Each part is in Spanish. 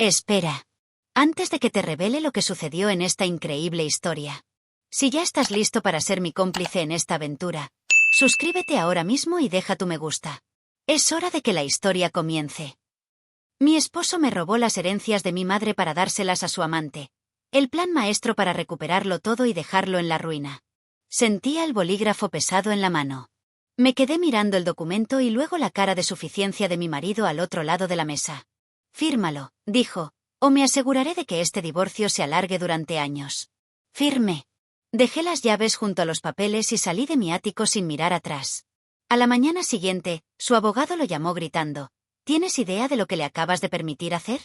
Espera. Antes de que te revele lo que sucedió en esta increíble historia. Si ya estás listo para ser mi cómplice en esta aventura, suscríbete ahora mismo y deja tu me gusta. Es hora de que la historia comience. Mi esposo me robó las herencias de mi madre para dárselas a su amante. El plan maestro para recuperarlo todo y dejarlo en la ruina. Sentía el bolígrafo pesado en la mano. Me quedé mirando el documento y luego la cara de suficiencia de mi marido al otro lado de la mesa. Fírmalo, dijo, o me aseguraré de que este divorcio se alargue durante años. Firmé. Dejé las llaves junto a los papeles y salí de mi ático sin mirar atrás. A la mañana siguiente, su abogado lo llamó gritando. ¿Tienes idea de lo que le acabas de permitir hacer?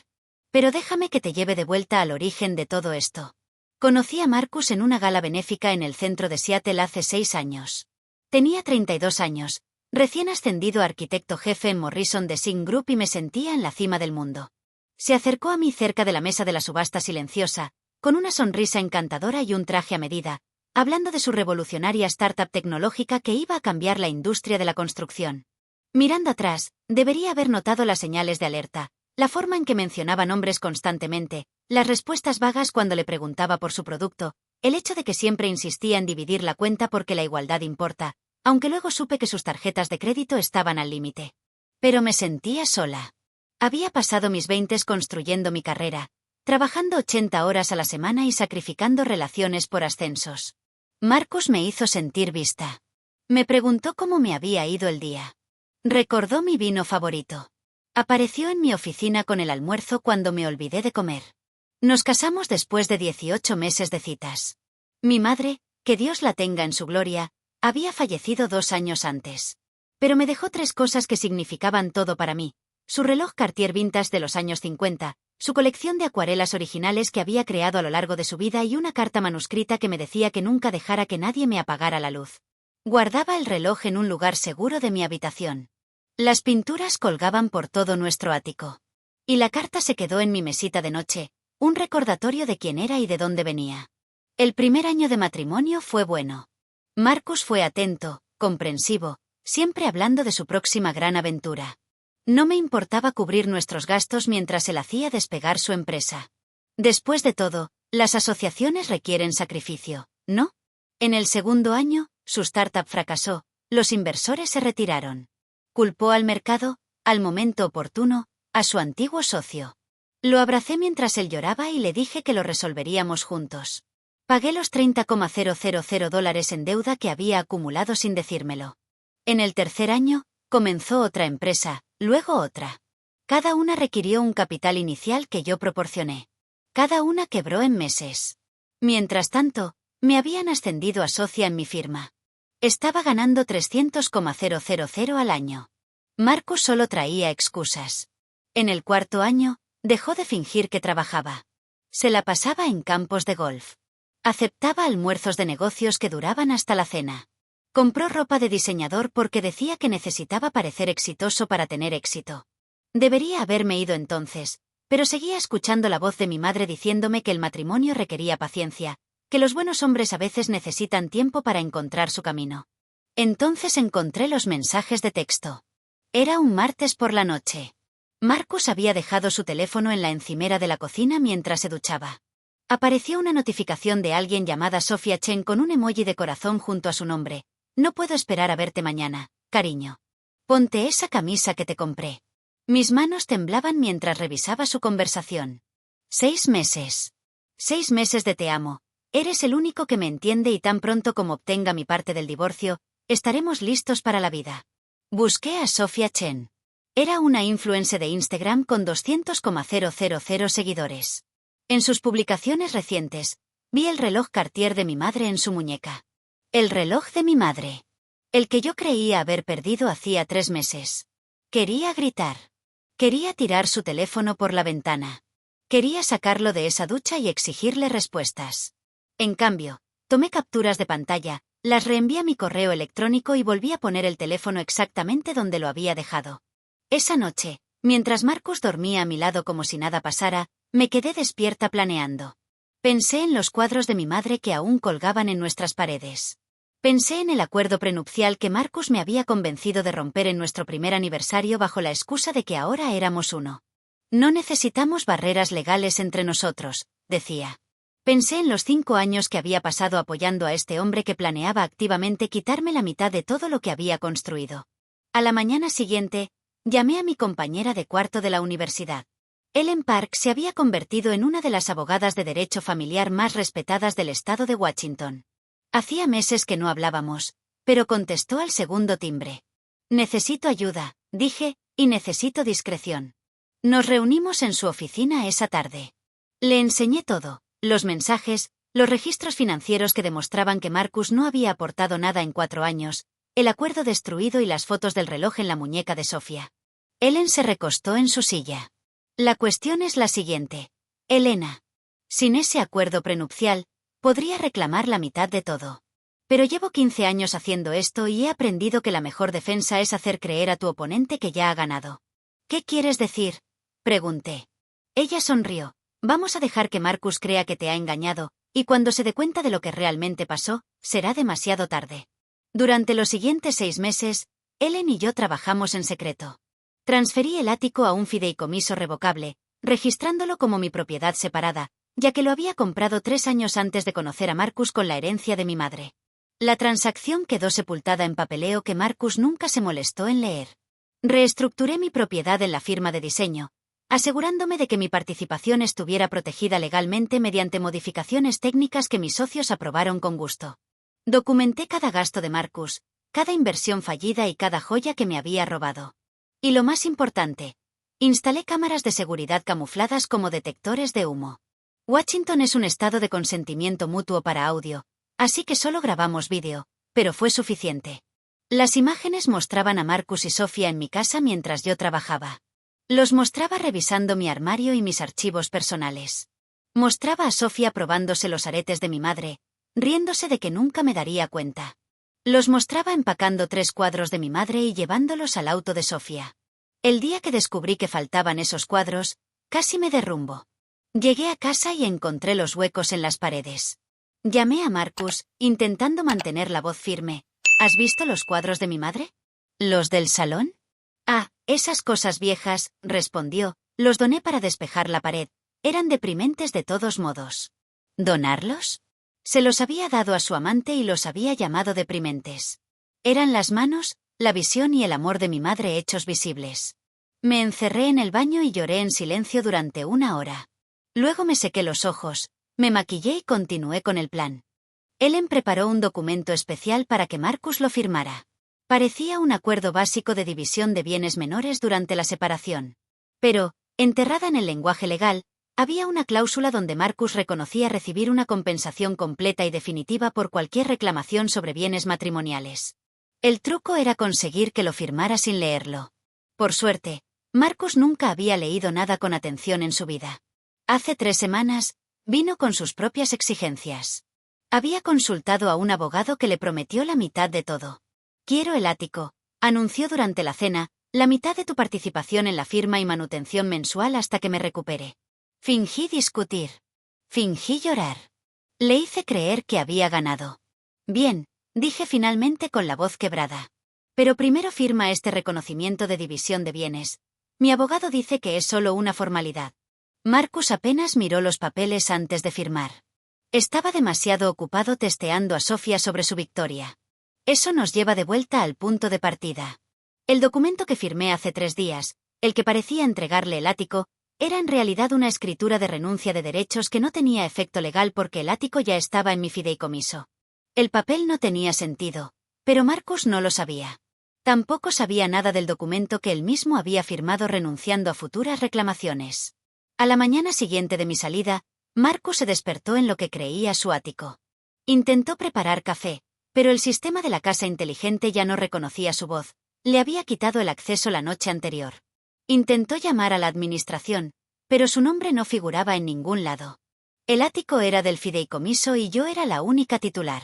Pero déjame que te lleve de vuelta al origen de todo esto. Conocí a Marcus en una gala benéfica en el centro de Seattle hace 6 años. Tenía 32 años, recién ascendido a arquitecto jefe en Morrison Design Group y me sentía en la cima del mundo. Se acercó a mí cerca de la mesa de la subasta silenciosa, con una sonrisa encantadora y un traje a medida, hablando de su revolucionaria startup tecnológica que iba a cambiar la industria de la construcción. Mirando atrás, debería haber notado las señales de alerta, la forma en que mencionaba nombres constantemente, las respuestas vagas cuando le preguntaba por su producto, el hecho de que siempre insistía en dividir la cuenta porque la igualdad importa, aunque luego supe que sus tarjetas de crédito estaban al límite. Pero me sentía sola. Había pasado mis 20s construyendo mi carrera, trabajando 80 horas a la semana y sacrificando relaciones por ascensos. Marcus me hizo sentir vista. Me preguntó cómo me había ido el día. Recordó mi vino favorito. Apareció en mi oficina con el almuerzo cuando me olvidé de comer. Nos casamos después de 18 meses de citas. Mi madre, que Dios la tenga en su gloria, había fallecido 2 años antes. Pero me dejó 3 cosas que significaban todo para mí. Su reloj Cartier Vintage de los años 50, su colección de acuarelas originales que había creado a lo largo de su vida y una carta manuscrita que me decía que nunca dejara que nadie me apagara la luz. Guardaba el reloj en un lugar seguro de mi habitación. Las pinturas colgaban por todo nuestro ático. Y la carta se quedó en mi mesita de noche, un recordatorio de quién era y de dónde venía. El primer año de matrimonio fue bueno. Marcus fue atento, comprensivo, siempre hablando de su próxima gran aventura. No me importaba cubrir nuestros gastos mientras él hacía despegar su empresa. Después de todo, las asociaciones requieren sacrificio, ¿no? En el segundo año, su startup fracasó, los inversores se retiraron. Culpó al mercado, al momento oportuno, a su antiguo socio. Lo abracé mientras él lloraba y le dije que lo resolveríamos juntos. Pagué los $30,000 en deuda que había acumulado sin decírmelo. En el tercer año, comenzó otra empresa, luego otra. Cada una requirió un capital inicial que yo proporcioné. Cada una quebró en meses. Mientras tanto, me habían ascendido a socia en mi firma. Estaba ganando $300,000 al año. Marcus solo traía excusas. En el cuarto año, dejó de fingir que trabajaba. Se la pasaba en campos de golf. Aceptaba almuerzos de negocios que duraban hasta la cena. Compró ropa de diseñador porque decía que necesitaba parecer exitoso para tener éxito. Debería haberme ido entonces, pero seguía escuchando la voz de mi madre diciéndome que el matrimonio requería paciencia, que los buenos hombres a veces necesitan tiempo para encontrar su camino. Entonces encontré los mensajes de texto. Era un martes por la noche. Marcus había dejado su teléfono en la encimera de la cocina mientras se duchaba. Apareció una notificación de alguien llamada Sofia Chen con un emoji de corazón junto a su nombre. No puedo esperar a verte mañana, cariño. Ponte esa camisa que te compré. Mis manos temblaban mientras revisaba su conversación. 6 meses. 6 meses de te amo. Eres el único que me entiende y tan pronto como obtenga mi parte del divorcio, estaremos listos para la vida. Busqué a Sofia Chen. Era una influencer de Instagram con 200,000 seguidores. En sus publicaciones recientes, vi el reloj Cartier de mi madre en su muñeca. El reloj de mi madre. El que yo creía haber perdido hacía 3 meses. Quería gritar. Quería tirar su teléfono por la ventana. Quería sacarlo de esa ducha y exigirle respuestas. En cambio, tomé capturas de pantalla, las reenvié a mi correo electrónico y volví a poner el teléfono exactamente donde lo había dejado. Esa noche, mientras Marcus dormía a mi lado como si nada pasara, me quedé despierta planeando. Pensé en los cuadros de mi madre que aún colgaban en nuestras paredes. Pensé en el acuerdo prenupcial que Marcus me había convencido de romper en nuestro primer aniversario bajo la excusa de que ahora éramos uno. No necesitamos barreras legales entre nosotros, decía. Pensé en los 5 años que había pasado apoyando a este hombre que planeaba activamente quitarme la mitad de todo lo que había construido. A la mañana siguiente, llamé a mi compañera de cuarto de la universidad. Ellen Park se había convertido en una de las abogadas de derecho familiar más respetadas del estado de Washington. Hacía meses que no hablábamos, pero contestó al segundo timbre. Necesito ayuda, dije, y necesito discreción. Nos reunimos en su oficina esa tarde. Le enseñé todo. Los mensajes, los registros financieros que demostraban que Marcus no había aportado nada en 4 años, el acuerdo destruido y las fotos del reloj en la muñeca de Sofía. Ellen se recostó en su silla. La cuestión es la siguiente. Elena. Sin ese acuerdo prenupcial, podría reclamar la mitad de todo. Pero llevo 15 años haciendo esto y he aprendido que la mejor defensa es hacer creer a tu oponente que ya ha ganado. ¿Qué quieres decir? Pregunté. Ella sonrió. Vamos a dejar que Marcus crea que te ha engañado, y cuando se dé cuenta de lo que realmente pasó, será demasiado tarde. Durante los siguientes 6 meses, Ellen y yo trabajamos en secreto. Transferí el ático a un fideicomiso revocable, registrándolo como mi propiedad separada, ya que lo había comprado 3 años antes de conocer a Marcus con la herencia de mi madre. La transacción quedó sepultada en papeleo que Marcus nunca se molestó en leer. Reestructuré mi propiedad en la firma de diseño, asegurándome de que mi participación estuviera protegida legalmente mediante modificaciones técnicas que mis socios aprobaron con gusto. Documenté cada gasto de Marcus, cada inversión fallida y cada joya que me había robado. Y lo más importante, instalé cámaras de seguridad camufladas como detectores de humo. Washington es un estado de consentimiento mutuo para audio, así que solo grabamos vídeo, pero fue suficiente. Las imágenes mostraban a Marcus y Sofía en mi casa mientras yo trabajaba. Los mostraba revisando mi armario y mis archivos personales. Mostraba a Sofía probándose los aretes de mi madre, riéndose de que nunca me daría cuenta. Los mostraba empacando 3 cuadros de mi madre y llevándolos al auto de Sofía. El día que descubrí que faltaban esos cuadros, casi me derrumbo. Llegué a casa y encontré los huecos en las paredes. Llamé a Marcus, intentando mantener la voz firme. ¿Has visto los cuadros de mi madre? ¿Los del salón? Ah, esas cosas viejas, respondió, los doné para despejar la pared. Eran deprimentes de todos modos. ¿Donarlos? Se los había dado a su amante y los había llamado deprimentes. Eran las manos, la visión y el amor de mi madre hechos visibles. Me encerré en el baño y lloré en silencio durante 1 hora. Luego me sequé los ojos, me maquillé y continué con el plan. Ellen preparó un documento especial para que Marcus lo firmara. Parecía un acuerdo básico de división de bienes menores durante la separación. Pero, enterrada en el lenguaje legal, había una cláusula donde Marcus reconocía recibir una compensación completa y definitiva por cualquier reclamación sobre bienes matrimoniales. El truco era conseguir que lo firmara sin leerlo. Por suerte, Marcus nunca había leído nada con atención en su vida. Hace 3 semanas, vino con sus propias exigencias. Había consultado a un abogado que le prometió la mitad de todo. Quiero el ático, anunció durante la cena, la mitad de tu participación en la firma y manutención mensual hasta que me recupere. Fingí discutir. Fingí llorar. Le hice creer que había ganado. Bien, dije finalmente con la voz quebrada. Pero primero firma este reconocimiento de división de bienes. Mi abogado dice que es solo una formalidad. Marcus apenas miró los papeles antes de firmar. Estaba demasiado ocupado testeando a Sofía sobre su victoria. Eso nos lleva de vuelta al punto de partida. El documento que firmé hace 3 días, el que parecía entregarle el ático, era en realidad una escritura de renuncia de derechos que no tenía efecto legal porque el ático ya estaba en mi fideicomiso. El papel no tenía sentido, pero Marcus no lo sabía. Tampoco sabía nada del documento que él mismo había firmado renunciando a futuras reclamaciones. A la mañana siguiente de mi salida, Marcus se despertó en lo que creía su ático. Intentó preparar café, pero el sistema de la casa inteligente ya no reconocía su voz. Le había quitado el acceso la noche anterior. Intentó llamar a la administración, pero su nombre no figuraba en ningún lado. El ático era del fideicomiso y yo era la única titular.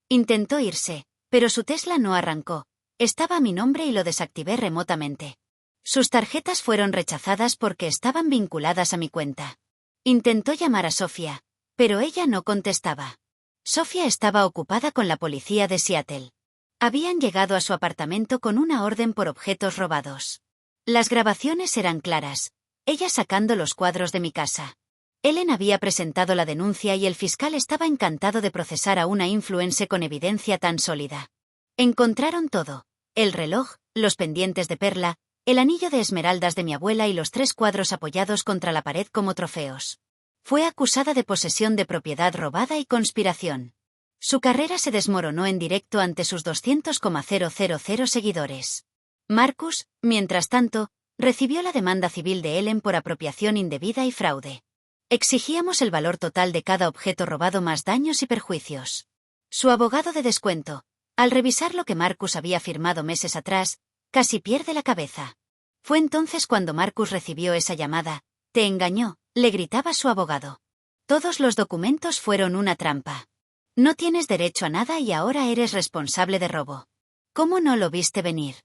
Intentó irse, pero su Tesla no arrancó. Estaba a mi nombre y lo desactivé remotamente. Sus tarjetas fueron rechazadas porque estaban vinculadas a mi cuenta. Intentó llamar a Sofía, pero ella no contestaba. Sofía estaba ocupada con la policía de Seattle. Habían llegado a su apartamento con una orden por objetos robados. Las grabaciones eran claras. ella sacando los cuadros de mi casa. Ellen había presentado la denuncia y el fiscal estaba encantado de procesar a una influencer con evidencia tan sólida. Encontraron todo: el reloj, los pendientes de perla, el anillo de esmeraldas de mi abuela y los 3 cuadros apoyados contra la pared como trofeos. Fue acusada de posesión de propiedad robada y conspiración. Su carrera se desmoronó en directo ante sus 200,000 seguidores. Marcus, mientras tanto, recibió la demanda civil de Ellen por apropiación indebida y fraude. Exigíamos el valor total de cada objeto robado más daños y perjuicios. Su abogado de descuento, al revisar lo que Marcus había firmado meses atrás, casi pierde la cabeza. Fue entonces cuando Marcus recibió esa llamada. «Te engañó», le gritaba su abogado. «Todos los documentos fueron una trampa. No tienes derecho a nada y ahora eres responsable de robo. ¿Cómo no lo viste venir?»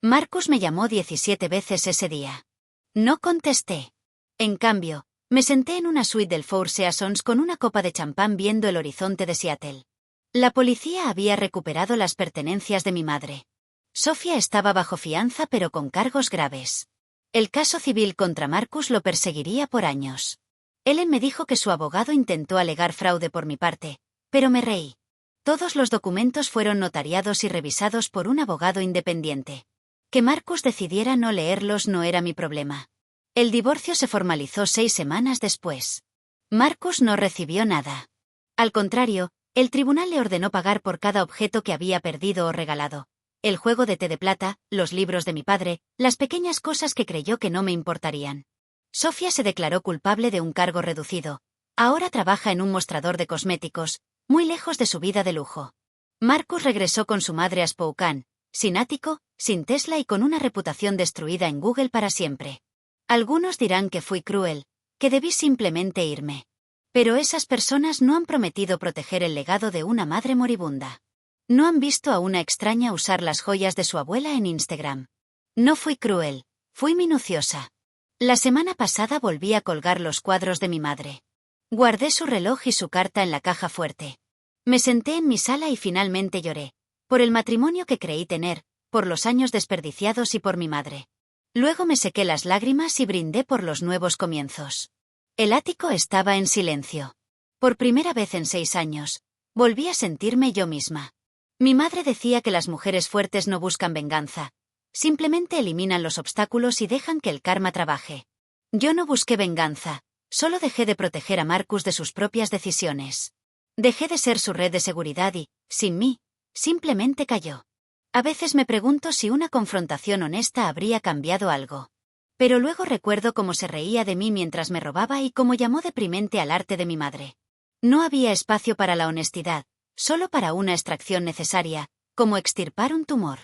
Marcus me llamó 17 veces ese día. No contesté. En cambio, me senté en una suite del Four Seasons con una copa de champán viendo el horizonte de Seattle. La policía había recuperado las pertenencias de mi madre. Sofía estaba bajo fianza pero con cargos graves. El caso civil contra Marcus lo perseguiría por años. Ellen me dijo que su abogado intentó alegar fraude por mi parte, pero me reí. Todos los documentos fueron notariados y revisados por un abogado independiente. Que Marcus decidiera no leerlos no era mi problema. El divorcio se formalizó 6 semanas después. Marcus no recibió nada. Al contrario, el tribunal le ordenó pagar por cada objeto que había perdido o regalado: el juego de té de plata, los libros de mi padre, las pequeñas cosas que creyó que no me importarían. Sofía se declaró culpable de un cargo reducido. Ahora trabaja en un mostrador de cosméticos, muy lejos de su vida de lujo. Marcus regresó con su madre a Spokane, sin ático, sin Tesla y con una reputación destruida en Google para siempre. Algunos dirán que fui cruel, que debí simplemente irme. Pero esas personas no han prometido proteger el legado de una madre moribunda. No han visto a una extraña usar las joyas de su abuela en Instagram. No fui cruel, fui minuciosa. La semana pasada volví a colgar los cuadros de mi madre. Guardé su reloj y su carta en la caja fuerte. Me senté en mi sala y finalmente lloré, por el matrimonio que creí tener, por los años desperdiciados y por mi madre. Luego me sequé las lágrimas y brindé por los nuevos comienzos. El ático estaba en silencio. Por primera vez en 6 años, volví a sentirme yo misma. Mi madre decía que las mujeres fuertes no buscan venganza, simplemente eliminan los obstáculos y dejan que el karma trabaje. Yo no busqué venganza, solo dejé de proteger a Marcus de sus propias decisiones. Dejé de ser su red de seguridad y, sin mí, simplemente cayó. A veces me pregunto si una confrontación honesta habría cambiado algo. Pero luego recuerdo cómo se reía de mí mientras me robaba y cómo llamó deprimente al arte de mi madre. No había espacio para la honestidad, solo para una extracción necesaria, como extirpar un tumor.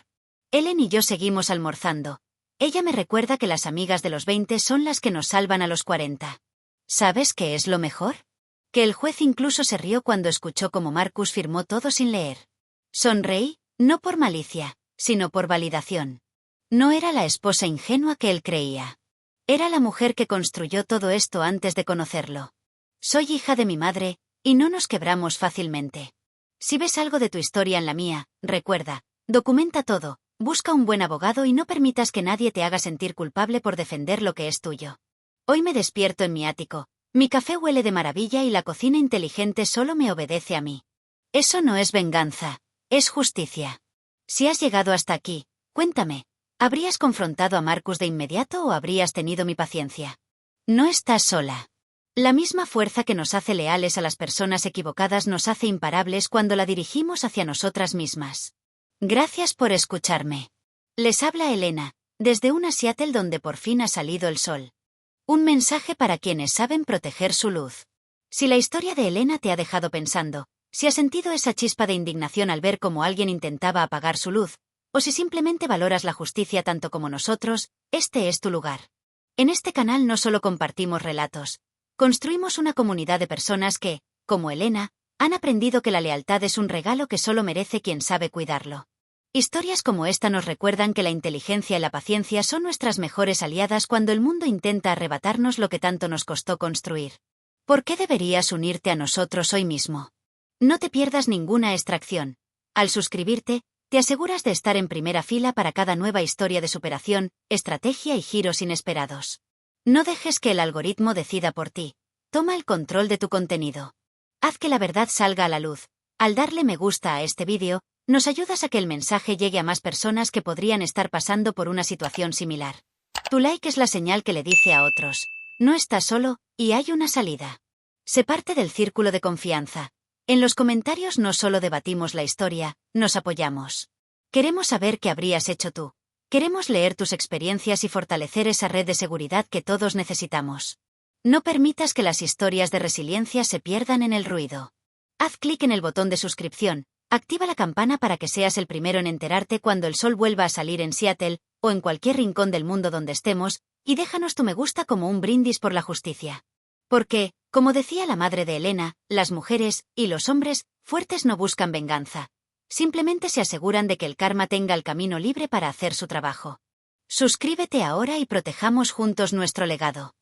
Ellen y yo seguimos almorzando. Ella me recuerda que las amigas de los 20 son las que nos salvan a los 40. ¿Sabes qué es lo mejor? Que el juez incluso se rió cuando escuchó cómo Marcus firmó todo sin leer. Sonreí, no por malicia, sino por validación. No era la esposa ingenua que él creía. Era la mujer que construyó todo esto antes de conocerlo. Soy hija de mi madre, y no nos quebramos fácilmente. Si ves algo de tu historia en la mía, recuerda, documenta todo, busca un buen abogado y no permitas que nadie te haga sentir culpable por defender lo que es tuyo. Hoy me despierto en mi ático, mi café huele de maravilla y la cocina inteligente solo me obedece a mí. Eso no es venganza, es justicia. Si has llegado hasta aquí, cuéntame, ¿habrías confrontado a Marcus de inmediato o habrías tenido mi paciencia? No estás sola. La misma fuerza que nos hace leales a las personas equivocadas nos hace imparables cuando la dirigimos hacia nosotras mismas. Gracias por escucharme. Les habla Elena, desde una Seattle donde por fin ha salido el sol. Un mensaje para quienes saben proteger su luz. Si la historia de Elena te ha dejado pensando, si has sentido esa chispa de indignación al ver cómo alguien intentaba apagar su luz, o si simplemente valoras la justicia tanto como nosotros, este es tu lugar. En este canal no solo compartimos relatos, construimos una comunidad de personas que, como Elena, han aprendido que la lealtad es un regalo que solo merece quien sabe cuidarlo. Historias como esta nos recuerdan que la inteligencia y la paciencia son nuestras mejores aliadas cuando el mundo intenta arrebatarnos lo que tanto nos costó construir. ¿Por qué deberías unirte a nosotros hoy mismo? No te pierdas ninguna extracción. Al suscribirte, te aseguras de estar en primera fila para cada nueva historia de superación, estrategia y giros inesperados. No dejes que el algoritmo decida por ti. Toma el control de tu contenido. Haz que la verdad salga a la luz. Al darle me gusta a este vídeo, nos ayudas a que el mensaje llegue a más personas que podrían estar pasando por una situación similar. Tu like es la señal que le dice a otros: no estás solo, y hay una salida. Sé parte del círculo de confianza. En los comentarios no solo debatimos la historia, nos apoyamos. Queremos saber qué habrías hecho tú. Queremos leer tus experiencias y fortalecer esa red de seguridad que todos necesitamos. No permitas que las historias de resiliencia se pierdan en el ruido. Haz clic en el botón de suscripción, activa la campana para que seas el primero en enterarte cuando el sol vuelva a salir en Seattle, o en cualquier rincón del mundo donde estemos, y déjanos tu me gusta como un brindis por la justicia. Porque, como decía la madre de Elena, las mujeres, y los hombres, fuertes no buscan venganza. Simplemente se aseguran de que el karma tenga el camino libre para hacer su trabajo. Suscríbete ahora y protejamos juntos nuestro legado.